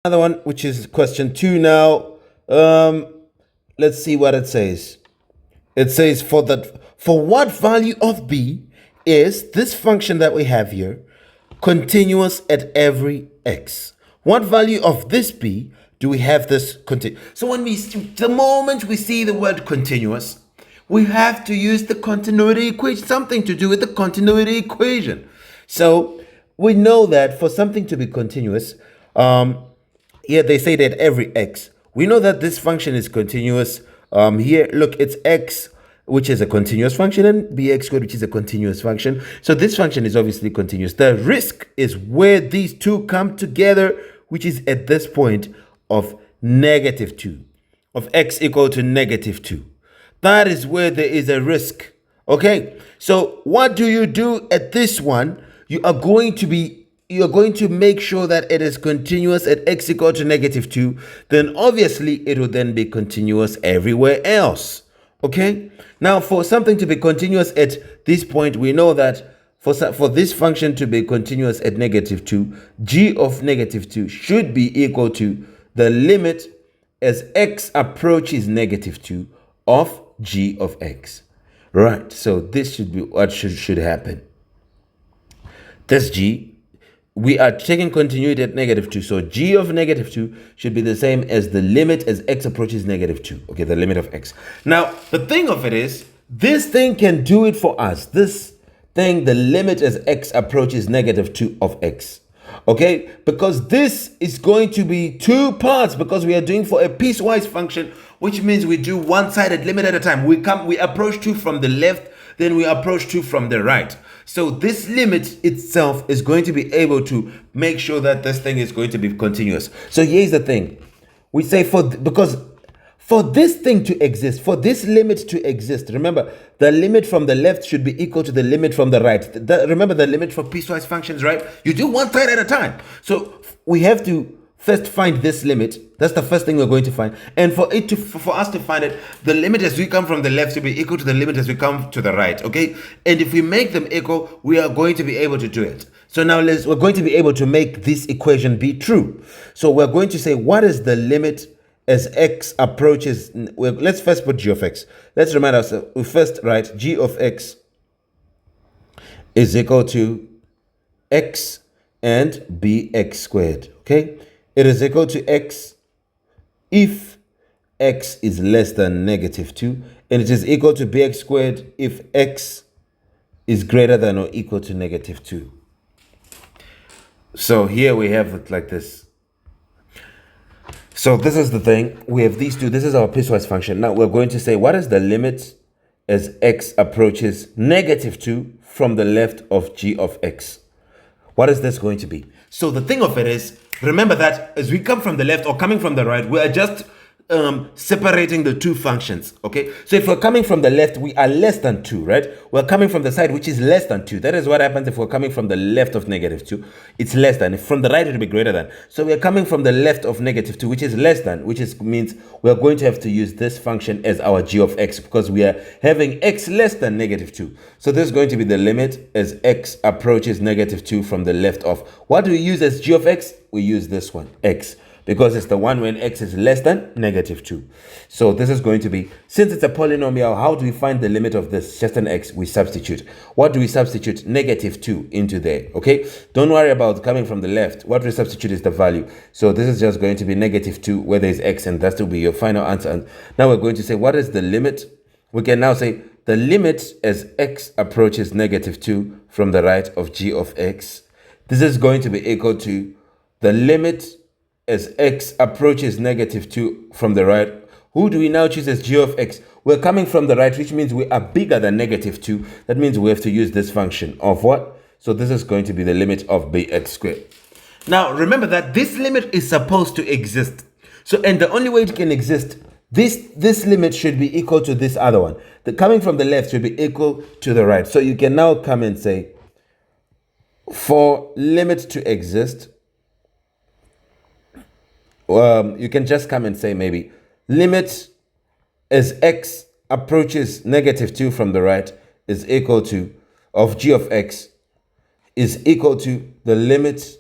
Another one, which is question 2 now. Um, let's see what it says. It says for what value of b is this function that we have here continuous at every x? What value of this b do we have this continuous? So the moment we see the word continuous, we have to use the continuity equation, something to do with the continuity equation. So we know that for something to be continuous, here they say that every x. We know that this function is continuous. Here, look, it's x, which is a continuous function, and bx squared, which is a continuous function. So this function is obviously continuous. The risk is where these two come together, which is at this point of -2, of x equal to -2. That is where there is a risk. Okay, so what do you do at this one? You're going to make sure that it is continuous at x equal to -2, then obviously it will then be continuous everywhere else. Okay, now for something to be continuous at this point, we know that for this function to be continuous at -2, g of -2 should be equal to the limit as x approaches -2 of g of x. Right, so this should be what should happen. This g, we are taking continuity at -2. So g of -2 should be the same as the limit as x approaches -2. Okay, the limit of x. Now, the thing of it is, this thing can do it for us. This thing, the limit as x approaches -2 of x. Okay, because this is going to be two parts, because we are doing for a piecewise function, which means we do one-sided limit at a time. We approach 2 from the left, then we approach 2 from the right. So this limit itself is going to be able to make sure that this thing is going to be continuous. So here's the thing. We say because for this thing to exist, for this limit to exist, remember, the limit from the left should be equal to the limit from the right. Remember the limit for piecewise functions, right? You do one side at a time. So we have to first find this limit. That's the first thing we're going to find. And for us to find it, the limit as we come from the left should be equal to the limit as we come to the right, okay? And if we make them equal, we are going to be able to do it. So now we're going to be able to make this equation be true. So we're going to say, what is the limit as x approaches? Let's first put g of x. Let's remind ourselves, we first write g of x is equal to x and bx squared, okay? It is equal to x if x is less than -2, and it is equal to bx squared if x is greater than or equal to -2. So here we have it like this. So this is the thing. We have these two. This is our piecewise function. Now we're going to say, what is the limit as x approaches -2 from the left of g of x? What is this going to be? So the thing of it is, remember that as we come from the left or coming from the right, we are just separating the two functions, okay? So if we're coming from the left, we are less than 2, right? We're coming from the side, which is less than 2. That is what happens if we're coming from the left of -2. It's less than. If from the right, it will be greater than. So we're coming from the left of -2, which is less than, means we're going to have to use this function as our g of x, because we are having x less than -2. So this is going to be the limit as x approaches -2 from the left of. What do we use as g of x? We use this one, x, because it's the one when x is less than -2. So this is going to be, since it's a polynomial, how do we find the limit of this? Just an x, we substitute. What do we substitute? -2 into there, okay? Don't worry about coming from the left. What we substitute is the value. So this is just going to be -2 where there's x, and that will be your final answer. And now we're going to say, what is the limit? We can now say the limit as x approaches -2 from the right of g of x. This is going to be equal to the limit as x approaches -2 from the right. Who do we now choose as g of x? We're coming from the right, which means we are bigger than -2. That means we have to use this function of what? So this is going to be the limit of bx squared. Now, remember that this limit is supposed to exist. So, and the only way it can exist, this limit should be equal to this other one. The coming from the left should be equal to the right. So you can now come and say, for limit to exist, you can just come and say maybe limit as x approaches -2 from the right is equal to, of g of x, is equal to the limit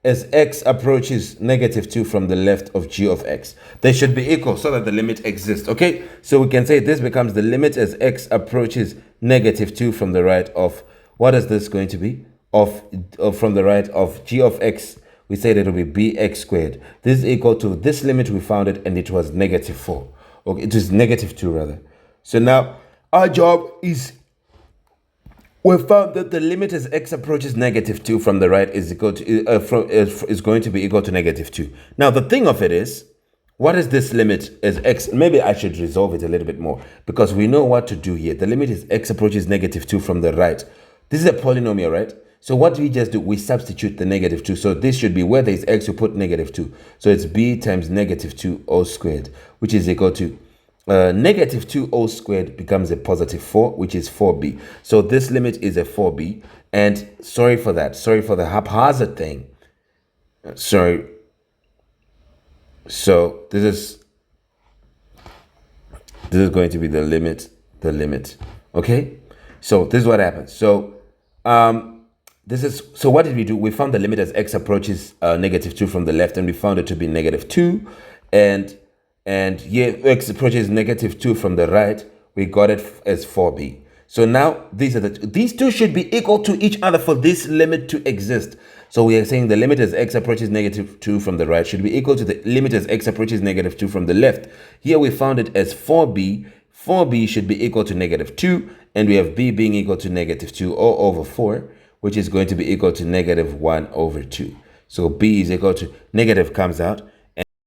as x approaches negative 2 from the left of g of x. They should be equal so that the limit exists, okay? So we can say this becomes the limit as x approaches negative 2 from the right of, what is this going to be? Of from the right of g of x, we said it will be bx squared. This is equal to this limit, we found it, and it was negative 4. Okay, it is negative 2 rather. So now our job is, we found that the limit as x approaches negative 2 from the right is equal to is going to be equal to negative 2. Now the thing of it is, what is this limit as x? Maybe I should resolve it a little bit more, because we know what to do here. The limit is x approaches negative 2 from the right. This is a polynomial, right? So what do we just do? We substitute the negative 2. So this should be, where there is x, we put negative 2. So it's b times negative 2 all squared, which is equal to negative 2 all squared becomes a positive 4, which is 4b. So this limit is a 4b. And sorry for that. Sorry for the haphazard thing. Sorry. So this is going to be the limit. Okay? So this is what happens. So so what did we do? We found the limit as x approaches negative 2 from the left, and we found it to be negative 2. And here x approaches negative 2 from the right, we got it as 4b. So now these two should be equal to each other for this limit to exist. So we are saying the limit as x approaches negative 2 from the right should be equal to the limit as x approaches negative 2 from the left. Here we found it as 4b. 4b should be equal to negative 2, and we have b being equal to negative 2 all over 4, which is going to be equal to negative 1 over 2. So b is equal to, negative comes out,